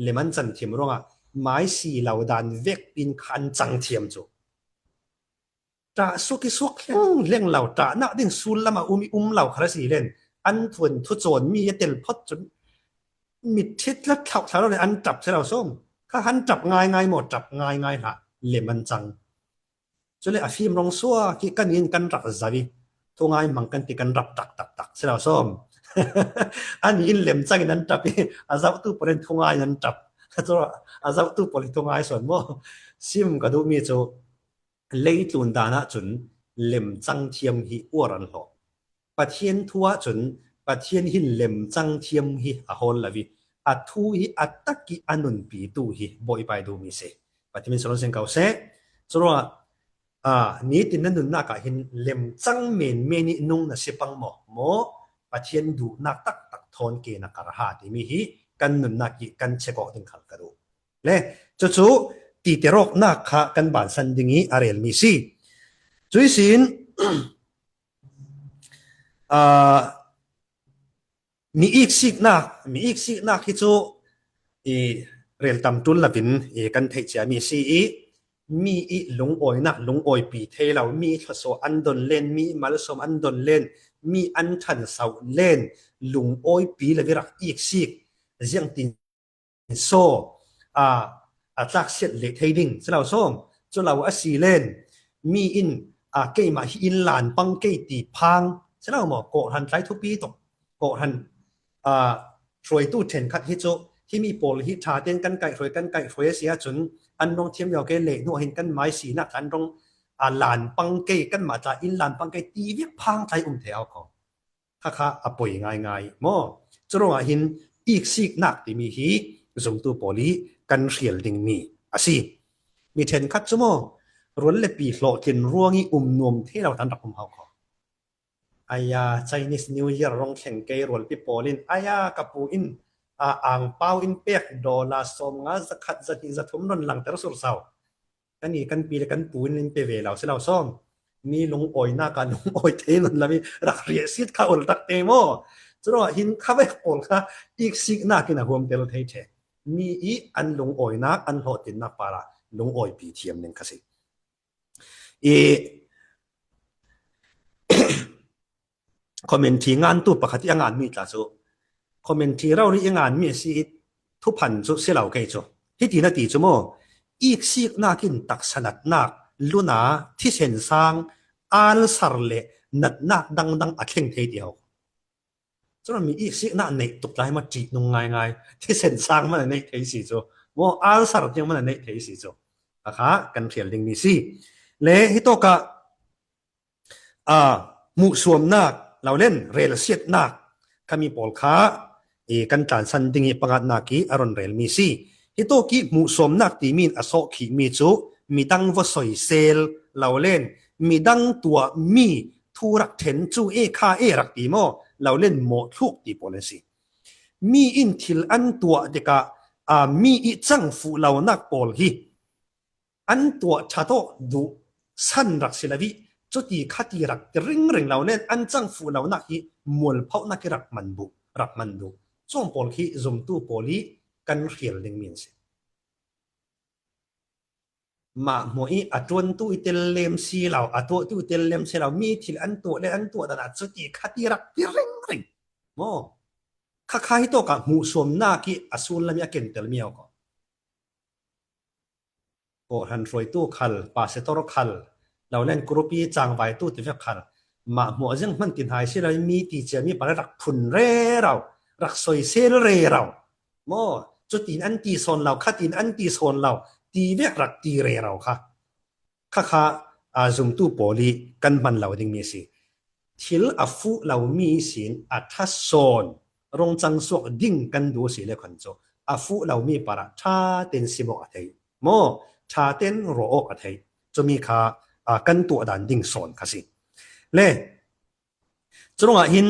leman chan thim ronga mai si lau dan vek pin khan chang thiam chu ta suki suk leng lau ta na ding sul lama lau khara si len an thun thu chon mi tel phot chun mit thit la thau thau le an tap sala som kha han tap ngai mo tap ngai la leman chang chule a film rong suwa ki kanin kan rak zawi thungai mang kan ti kan rap tak sala som an in lem chang nan tap azau tu poren thungai nan tap cho azau tu poli thungai son mo sim ka du mi cho leitlun dana chun lem chang thiam hi oran ho pathian thua chun pathian hin lem chang thiam hi a hol lawi a thu hi ataki anun pi tu hi boi pai du mi se pathian son sen kau se cho ni tin nan nun na ka hin lem chang men ni nung na sipang mo pathian du nak tak thon ke na kar ha ti mi hi kan nun na ki kan cheko ding khal ka du le chu ti terok na kha kan ban san dingi arel mi si chui sin mi ik sik na khi chu rel tam tul la bin kan thei cha mi si mi i lung oi pi theilau mi thaso an don len mi mal som an don len mi an than sau len lung oi pi la virak ik sik ziang tin so atlak set le thading selaw som cho law asi len mi in ke ma hi in lan pang ke ti phang selaw mo ko han tlai thu pi to ko han troi tu then khat hi cho hi mi pol hi tha ten kan kai roi sia chun an rong thiam yaw ke le no hin kan mai si na kan rong lan pang ke kan ma ta in lan pang ke ti vi phang tlai theo ko kha apoi ngai mo chro hin ik sik nak ti mi hi zong tu poli kan riel ding mi asi mi then khat chumo run le pi hlo kin ruangi nom thelo tan rakum hau kho aya Chinese New Year rong kheng ke rol pi polin aya kapu in ang pau in pek dola som nga zakhat zati zathum ron lang ter sur saw kani kan pi le kan puin in pe ve law se law som mi lung oi na ka lung oi thein lami rak rie sit kha ol tak te mo chro hin khawe ol kha ik sik na kina hom tel thei the mi i an lung oi na an ho tin na para lung oi pi thiam nen khasi commentary ngan tu pakhati angan mi tla chu commentary raw ri angan mi si thu phan chu se law ke chu hi ti na ti chu mo ik sik na kin tak sanat nak ลุนาที่เส้นสร้างอัลสารเลนัดนักดังๆอเข่งเทเดียวจนมีอีกสิ่งนั้นในตุกไลมาจีนงง่ายๆที่เส้นสร้างมันในเทสิจ้ะว่าอัลสารยังมันในเทสิจ้ะนะคะกันเทียนลิงมีสิเลฮิโตกะมุสวมนักเราเล่นเรลเซียดนักขมีปอลค้ากันจานสันดิงิปังนักีอารอนเรลมีสิฮิโตกิมุสวมนักตีมินอโศกีมีจูมีดังวสอยเซลเราเล่นมีดังตัวมีทูรักเทนจูคารักตีโมเราเล่นโมทุกตีปอลสิมีอินทิลอันตัวเด็กมีอีจังฟูเรานักปอลฮีอันตัวชาโตดูสันรักศิลวิจุดที่ขัดรักริงเราเล่นอันจังฟูเรานักฮีมวลเผานักรักมันดูส่งปอลฮีซุมตูปอลีกันเขียนลิงมินสิมาหมวยอัตวนตู้อิตเลมซีเราอัตวตู้อิตเลมซีเรามีทิลอันตัวและอันตัวนั้นจุดที่ขัดรักริงโมข้าข้าฮิโตกะมุสวมนากีอสูลละมีอาเกนเตลมีเอาก็โอฮันรอยตู้ขัลปาเซตอร์ขัลเราเล่นกรุ๊ปยี่จางไว้ตู้ที่เฟขัลมาหมวจึงมันติดหายสิเรามีตีเจมีปารักพุนเร่เรารักสอยเซลเร่เราโมจุดตีนอันตีโซนเราขัดตีนอันตีโซนเราตีเวกรักตีเร่เราค่ะข้าข้าซุมตู้โปลีกันมันเราดิ้งมีสิทิลอฟูเรามีสินอัทัสโซนรงจังสวกดิ้งกันดูสิเลขันโจอฟูเรามีปาระชาเต็นสิบกอัตย์โมชาเต็นโรอกอัตย์จะมีค่ากันตัวดันดิ้งโซนค่ะสิเล่จงหิน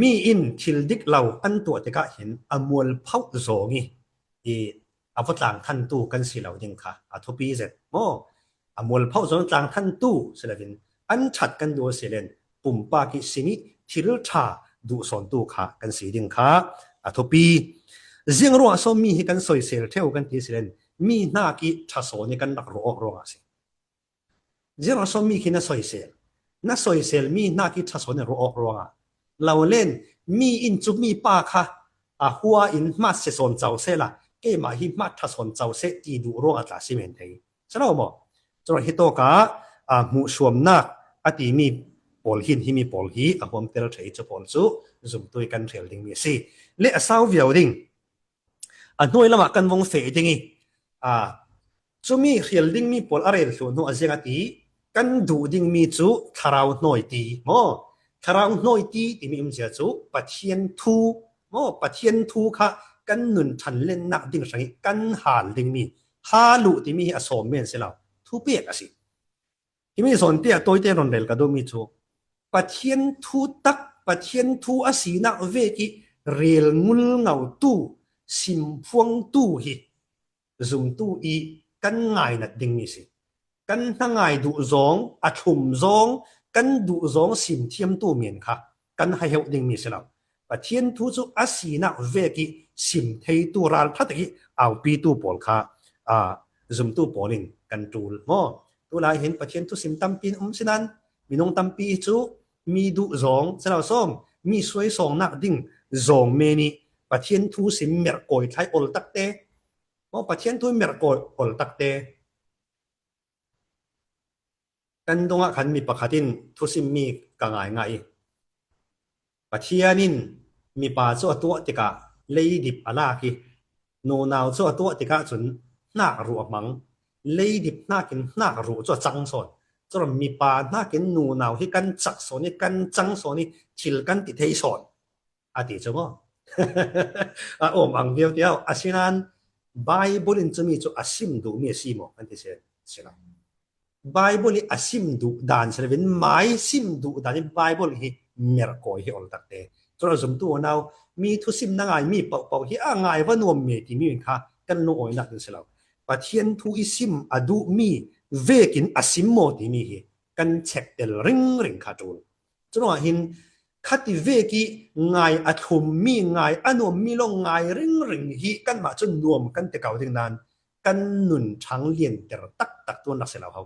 มีอินทิลดิกเราอันตัวเด็กเห็นอมวลเผาโซงี้อาวุธต่างท่านตู้กันสิเราดิ้งค่ะอาทุปีเสร็จโมอมวลเผาโซนต่างท่านตู้สิเราดิ้งอันชัดกันดูสิเลนปุ่มปากิสิมิทิลชาดูสอนตู้ค่ะกันสีดิ่งค่ะอาทุปีเสียงรัวสมีให้กันสอยเซลเทวกันที่สิเลนมีนากิชาโซนี่กันนักรัวรัวสิเสียงรัวสมีขึ้นน่ะสอยเซลน่ะสอยเซลมีนากิชาโซนี่รัวรัวเราเล่นมีอินจุมีปาค่ะหัวอินมาเสสอนเจ้าเซล่ะเกมาหิมาชาโซนเจ้าเซตีดูรัวอัตราสิเมนเทใช่ไหมบ่จนฮิโตกะมุสวมนักอติมีปอลหินที่มีปอลฮีผมเตลเทยจะปอลซูซุมตัวกันเทลดิ้งมีสิเละสาวเวียวดิ้งหน่วยละมากันวงเฟดิ้งจูมีเทลดิ้งมีปอลอะไรส่วนหัวเสียงตีกันดูดิ้งมีจูคาราวหน่วยตีโมคาราวหน่วยตีที่มีเสียจูปัจเจียนทูโมปัจเจียนทูค่ะกันหนุนทันเล่นนักดิ้งสังกันหาดิ้งมีฮาลุที่มีอสมเมนเสียแล้วทูเปียกสิที่มีส่วนเตี้ยตัวเตี้ยรอนเดลก็ดูมีจูปัจเจียนทูตักปัจเจียนทูอาศีนักเวกิเรียลงุลเงาตู้สิมพวงตู้ฮิซุมตู้อีกันง่ายนัดดิ้งมีสิกันทั้งง่ายดูซองอัฐุมซองกันดูซองสิมเทียมตู้เมียนค่ะกันให้เหวดิ้งมีสิแล้วปัจเจียนทูจูอาศีนักเวกิสิมเทตู้รัลทัดกิเอาปีตู้ปอลค่ะซุมตู้ปอลิงกันจูลโมตัวลายเห็นปัจเจียนทูสิมตั้มปีนสินั้นมีน้องตั้มปีจูมีดูซองเสลาส้มมีสวยซองนักดิ้งซองเมนีปัจเจียนทูสิมเมรกอยไทยอลตักเตโมปัจเจียนทูเมรกอยอลตักเตกันตรงขันมีปะขัดินทุสิมมีกังไงปัจเจียนินมีป่าโซตัวติกะเลยดิบอลากีโนนาวโซตัวติกะจนนักรัวมังเลยดิบนักกินนักรัวโซจังสอนจนมีปาหน้ากินนูนาวที่กันจักโซนี่กันจังโซนี่ชิลกันติดให้สอนอาทิตย์จ้ะโอ้มังเดียวอาศินันไบเบิลจะมีจุอาซิมดูมีซิโมอันที่เสียละไบเบิลอาซิมดูดานเสร็จเป็นไม้ซิมดูดานไบเบิลที่เมรกอยที่อลตักเตจนเราสมตัวเรามีทุสิมนั่งไงมีเป่าที่ไงว่านวมเมที่มีค่ะกันโน้อยนักนี่เสียแล้วปัจเจียนทุอิซิมอดูมีเวกินอาซิมโมที่มีกันเช็คเดลริงขาจูนจนว่าเห็นคัดเวกิไงอัฐุมมีไงอันวมมีลงไงริงฮีกันมาจนรวมกันแต่เก่าถึงนานกันหนุนช้างเลียนแต่ตักตัวนักเสลาเขา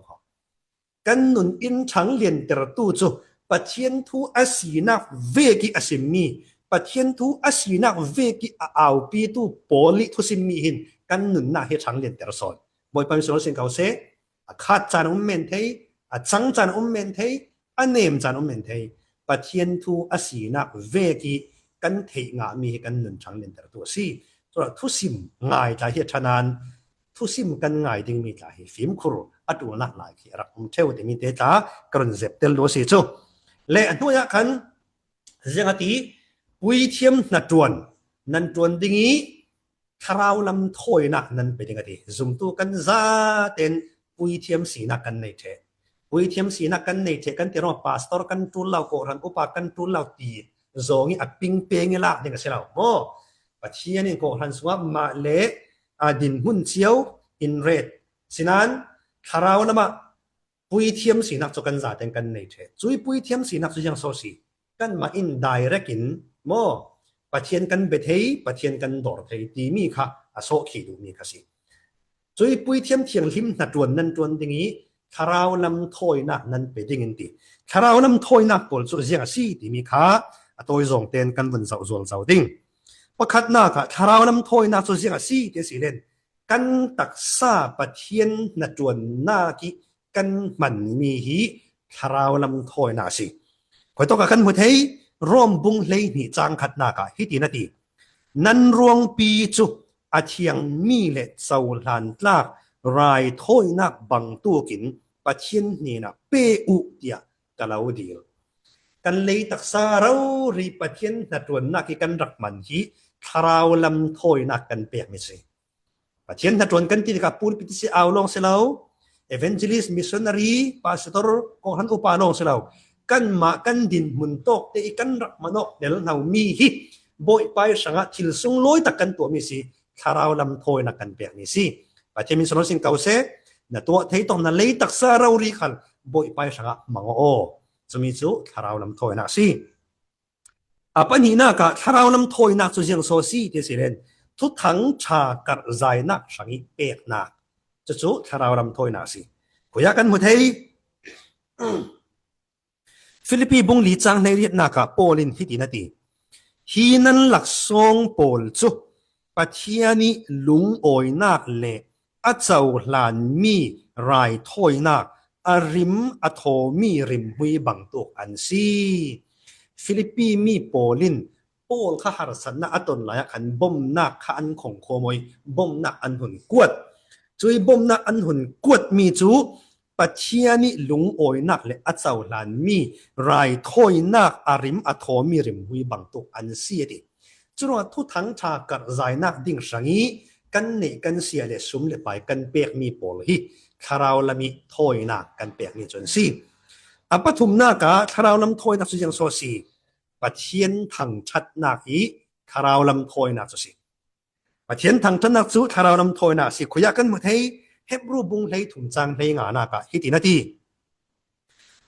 กันหนุนอินช้างเลียนแต่ตู้จูปัจเจียนทุอาศีนักเวกิอาซิมมีปัจเจียนทุอาศีนักเวกิเอาปีตู้โปลิทุซิมมีหินกันหนุนหน้าให้ช้างเลียนแต่สอนบ่อยไปสอนเสียงเขาเส ขาดจานเมนเทจังจานเมนเทอันเนมจานเมนเทปะเทียนทูอสีนักเวกีกันเทงามีกันนุนชังเล่นแต่ตัวซีตัวทุสิมง่ายจะเหตุฉะนั้นทุสิมกันง่ายดึงมีจะเหตุฟิมครูอัตุนักหลายที่รักมุเทวเดมิเตตากรนเจ็บเตลโลสิจูและอันนู้นกันเรื่องที่ปุยเทียมนัดจวนนั่นจวนดิ่งคราวลำถอยนักนั่นเป็นยังไงดีซุ่มตัวกันซาเต็นปุยเทียมสีนักกันในเทปุยเทียมสีนักกันในเทกันที่เราพาสตอร์กันทุนเราโกรันอุปากันทุนเราตีโจงี้อัดปิงเปงละเนี่ยก็เสียแล้วโม่ปัจเจียนี่โกรันสวามาเละดินหุ่นเชียวอินเรดสินั้นคราวนั้นมาปุยเทียมสีนักจกันซาเต็นกันในเทจุยปุยเทียมสีนักจุยังโซซีกันมาอินไดเรกินโม่ปะเทียนกันเบเทปะเทียนกันดอร์เทตีมีค่ะอโศกีดูมีค่ะสิจุยปุยเทียมเทียงหิมนัดจวนนั่นจวนดิ่งคราวลำถอยนักนั่นเป็นดิ่งตีคราวลำถอยนักปอลจุเสียงสีตีมีค่ะตัวส่งเต็นกันวันเสาร์ส่วนเสาร์ดิ่งประคัดนักคราวลำถอยนักจุเสียงสีเดสิเลนกันตักซาปะเทียนนัดจวนนากิกันมันมีหีคราวลำถอยนักสิคอยต้องกันหัวเทร่วมบุงเลยนี่จางขัดนากะฮิตินาทีนันรวงปีจุอาเทียงมีเล็ดเสาหลานลากรายถ้อยนักบังตัวกินปะเทียนนี่นะเปอุเดียกะลาวดีกันเลยตักซาเรารีปะเทียนนัดวนนักกันรักมันฮีคราวลำถ้อยนักกันเปียกไม่ใช่ปะเทียนนัดวนกันที่กับปูนปิติสิเอาลงเสลาเอเวนเจลิสมิสชันนารีพาสตอร์กองทัพอุปาลงเสลากันมากันดินมุนโตกแต่อีกันรักมันอกเดี๋ยวเรามีฮิบ่อยไปสังทิลซุงลอยตะกันตัวมีสิคาราวลำถอยนักกันเปียกมีสิปัจจัยมิสโนสิงเกาเสนตัวเทตองนั่นเลยตักซาเรารีขันบ่อยไปสังมังโอจะมีจุคาราวลำถอยนักสิปัญหานักคาราวลำถอยนักสุดยังโซซีเดสิเลนทุกทั้งชากัดใจนักสังเปียกนักจะจุคาราวลำถอยนักสิคุยกันหมดเฮฟิลิปปีบุงลีจังในเรียนนักโปลินฮิตินาทีฮีนันหลักทรงโปลจุปัทยานิลุงโอยนักเละอาเจ้าหลานมีรายถอยนักอาริมอโทมีริมหุยบังตุกอันซีฟิลิปปีมีโปลินโปลข้าหารสันนักอัตนหลายขันบ่มนักข้าอันของโคมอยบ่มนักอันหุ่นกวดจุยบ่มนักอันหุ่นกวดมีจูปัจเจียนิลุงโอยนักและอาเจ้าหลานมีรายถ้อยนักอาริมอโทมีริมหุยบังตุกอันเสียดิจุดทุทั้งชากัดใจนักดิ่งสังฮีกันเนกันเสียเลสุมเลไปกันเปียกมีโปลฮีคาราวลามีถ้อยนักกันเปียกมีจนซีปฐุมนักคาราวลำถ้อยนักสุยังโซซีปัจเจียนทั้งชัดนักฮีคาราวลำถ้อยนักสุซีปัจเจียนทั้งชัดนักสุคาราวลำถ้อยนักสิคุยกันหมดให้เฮ็บรูบุงเลยถุนจังเลยงานักฮิตินาที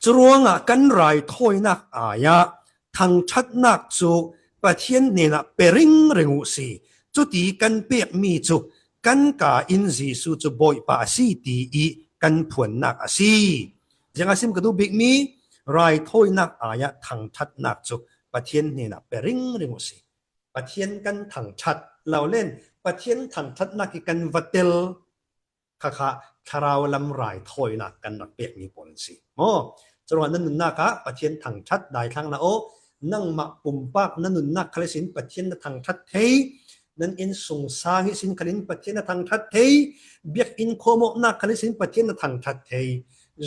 จรวงกันรายถ้อยนักอายะทั้งชัดนักสุปะเทียนเนี่ยนะเปริงเริงอุสีจุดที่กันเปียกมีจุกันกาอินซีสุจุบ่อยป่าสีตีอีกันผวนนักอาซียังอาซิมกระดูบิกมีรายถ้อยนักอายะทั้งชัดนักจุปะเทียนเนี่ยนะเปริงเริงอุสีปะเทียนกันทั้งชัดเราเล่นปะเทียนทั้งชัดนักกันวัดเตลค่ะคาราวลำรายถ้อยนักกันนักเปียกมีผลสิโอ้จังหวะนั้นนักปะเทียนทั้งชัดได้ทั้งละโอนั่งมาปุ่มปากนั่นนักคลสินปะเทียนทางทัดเทนั่นอินสงสารสินคลินปะเทียนทางทัดเทเบียกอินโคโมนักคลสินปะเทียนทางทัดเท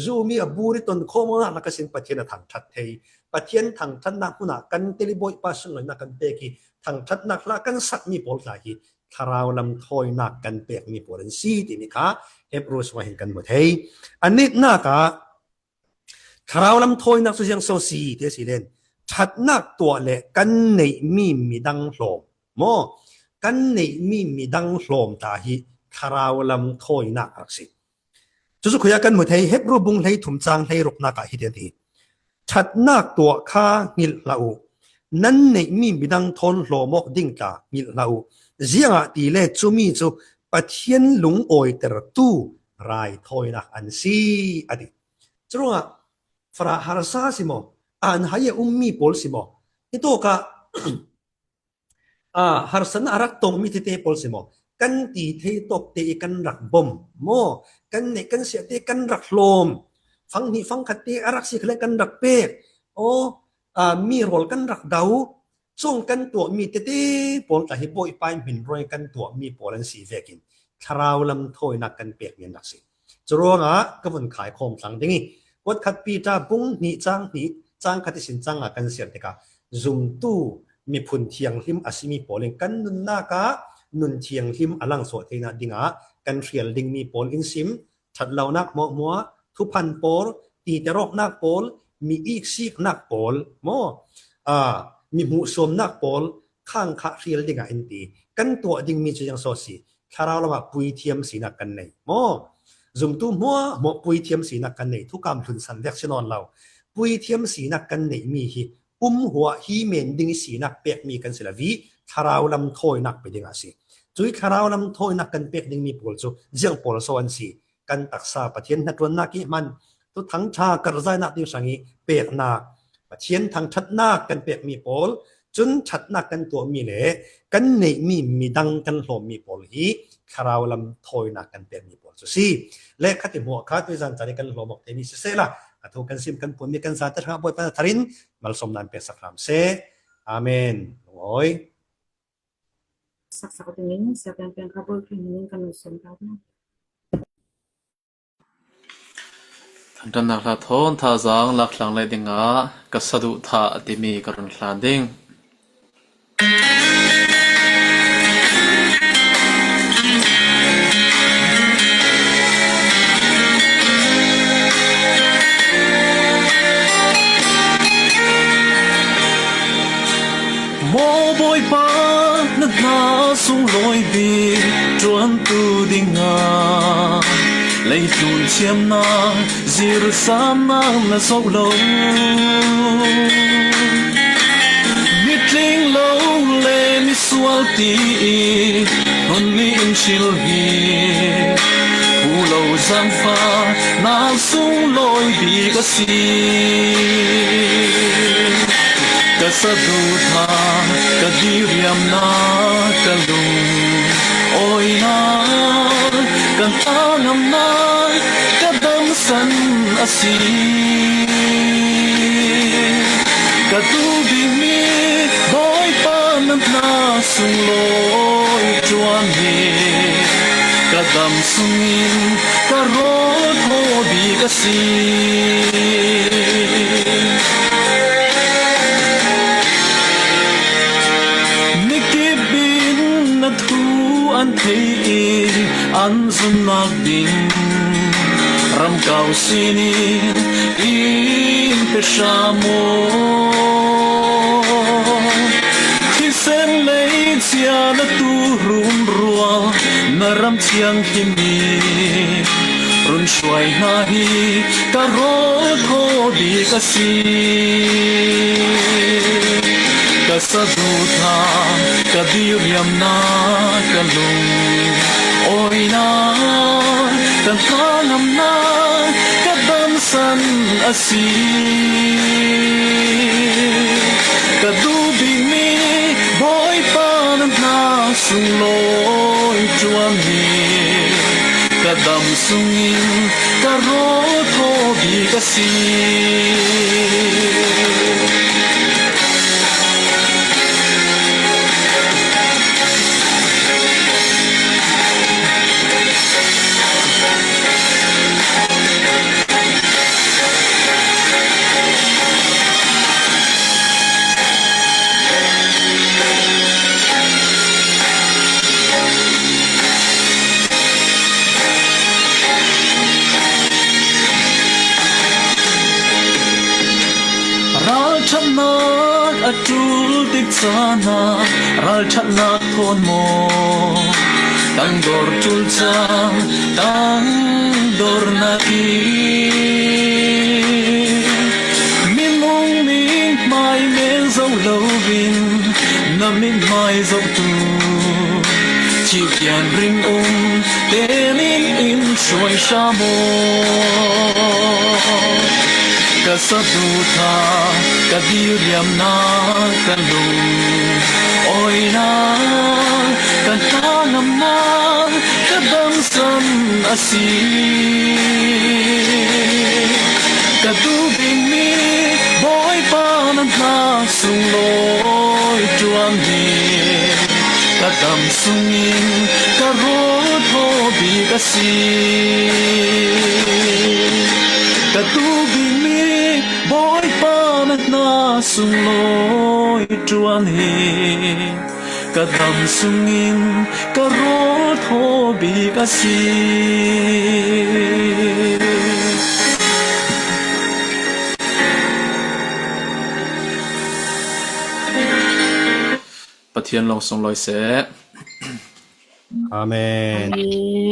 จูมีอบูริตนโคโมนักคลสินปะเทียนทางทัดเทปะเทียนทางทัดนักหุนักกันเตลิบอยปัสนุนักกันเปกีทางทัดนักละกันสัตมีผลหลายคาราวลำถอยนักกันเปียกมีผลสีที่นี่ค่ะเอฟรูสมาเห็นกันหมดเฮ้อันนี้นักคาราวลำถอยนักสุดยังโซซีเทสิเลนชัดนักตัวเล็กกันในมีดังหลมโมกันในมีดังหลมตาฮีคาราวลำถอยนักรักสิจุดสุขยากันหมดเฮ้เฮบรูบุงให้ถุมจางให้รุกนักฮิเดียนทีชัดนักตัวข้างิลลาอูนั่นในมีดังทนหลมกดิ่งตางิลลาอูเสียงตีเล่จูมีจูปะเทียนลุงโอยเตอร์ตู้รายถอยนักอันซีอดีจุดว่าฟราฮาร์ซาสิโมอันหายมีโพลสิโมitu ka harsan arak tong mi tite pol simo กันตีเทตกเตกันรักบ่มโมกันเนกันเสียเตกันรักโลมฟังนี่ฟังคัดเตอรักสิเคลกันรักเปกโอมีโรลกันรักดาวส่งกันตัวมีเตเตปนตะหิบ่อยไปหินรอยกันตัวมีปอลันสีเวกินคราวลำถอยนักกันเปียกเมียนดักสิจรวงก็มันขายของสังดิงี้วัดคัดปีตาบุ้งนี่จ้างคัดสินจ้างกันเสียเตกะซุมตู้มีพุนเทียงหิมอาศิมีปอลงกันนุนนากะนุนเทียงหิมอลังสวดเทนะดิงะกันเรียลดิงมีปอลอินซิมถัดเหล่านักมัวทุพันปอลตีเตรอกนักปอลมีอีกซีกนักปอลโมมีหมู่สมนักปอลข้างคะเรียลดิงะอินตีกันตัวดิงมีจะยังโซสีคาราวละปุยเทียมสีนักกันในโมซุมตู้มัวหมอปุยเทียมสีนักกันในทุกกรรมทุนสันเด็กชนอนเราปุยเทียมสีนักกันในมีฮีหัวฮีเมนดิงสีนักเปียกมีกันสิละวีคาราวลำถอยนักไปดิงาสิจุยคาราวลำถอยนักกันเปียกดิงมีปอลจูเจียงปอลสวรรค์สีกันตักษาปะเทียนนักวันนักมันทุกทั้งชากระจายนักดิวสังกีเปียกนักปะเทียนทั้งชัดนักกันเปียกมีปอลจนชัดนักกันตัวมีเหลกันในมีดังกันหลอมมีปอลฮีคาราวลำถอยนักกันเปียกมีปอลจูสิและขัดหัวขาดด้วยจันจาริกันหลอมบอกเทมิเสละatau kan sim kan pun mi kan satar ha boy pa tarin mal som nan pe sakram se amen oi sak sak tingin sa kan ka boy king kan som ta na tan na la thon tha jang lak lang le dinga ka sadu tha atimi karun hlanding mô bôi pa nát na sung lối bi chuan tu ding a lấy chun chiam na zir sam na na sâu lâu mi tling lâu le mi sual ti on mi in chil hi pu lâu giang pha na sung lối bi ka si ka sadu tha ka diriam na ka lung oi na kan tanam na ka dam san asi ka tu bi mi boy pa nam na sung loi chuan ni ka dam sungin ka ro tho bi ka si an thei an zum nak ding ram kau sini in pe shamo kisen lei chia na tu rum rua na ram chiang himi run shwai na hi ka ro tho bi ka si ka sadu tha ka diriam na ka lung oi na ka tanam na ka dam san asi ka du bi mi boy pa na sung loi chuan ni ka dam sungin ka ro tho bi ka si atul dik sana ral chatna thon mo tang dor tul cha tang dor na ki min mong min mai men zo lovin na min mai zo tu chi pian ring tenin in shoi shamo ka sadu tha ka diriam na ka lung oi na ka tanam nama kadam san asi kadu bini boy panan na sung loi tuam ni kadam sungin karot hobi kasi kadu bini boy panan na sung loi tuam ni kadam sungin karot hobi kasi Pathian long song loi se Amen. Amen.